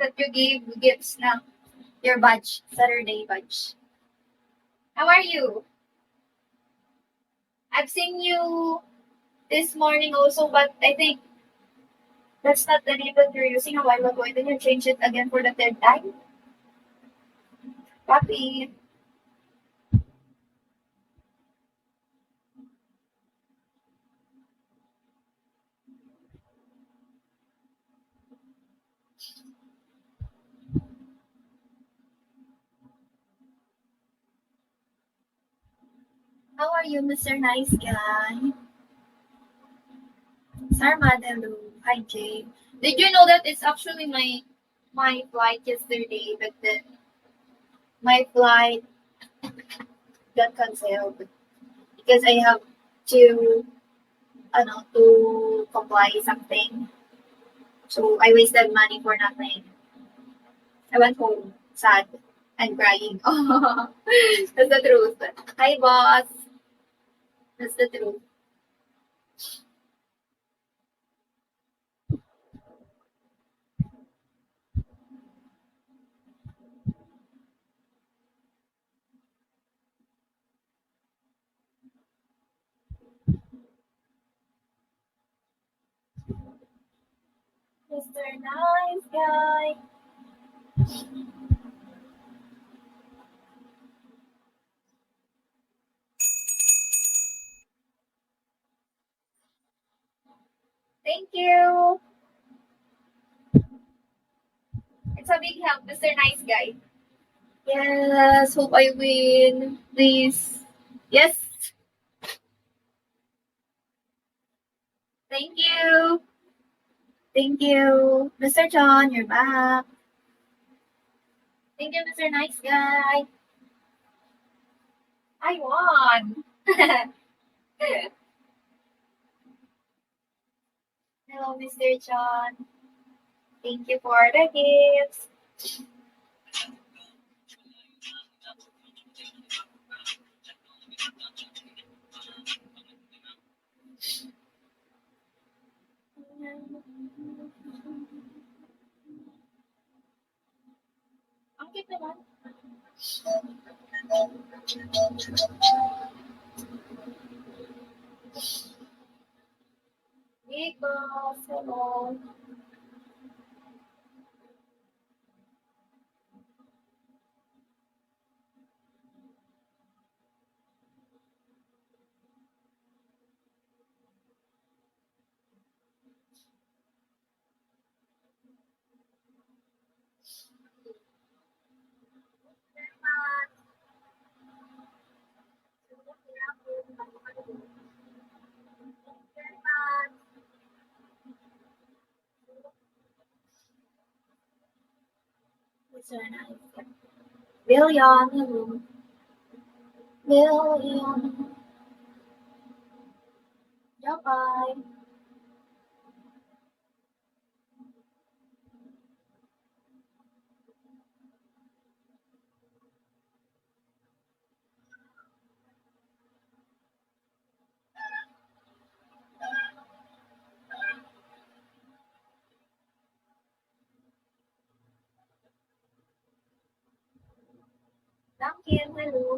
that you gave gifts na your badge, Saturday badge. How are you? I've seen you this morning also, but I think that's not the name that you're using a while ago, and then you change it again for the third time. Copy. How are you, Mr. Nice Guy? Sarmadelu. Hi, Jay. Did you know that it's actually my flight yesterday, but then my flight got canceled because I have to, to comply something. So I wasted money for nothing. I went home sad and crying. That's the truth. Hi, boss. That's the truth. Mr. Nice Guy. Thank you. It's a big help, Mr. Nice Guy. Yes, hope I win. Please. Yes. Thank you. Thank you. Mr. John, you're back. Thank you, Mr. Nice Guy. I won. Hello, Mr. John. Thank you for the gifts. Ang cute naman. Because, hello. Mr. Nice Guy. William, hello. William. Bye. Duncan, hello.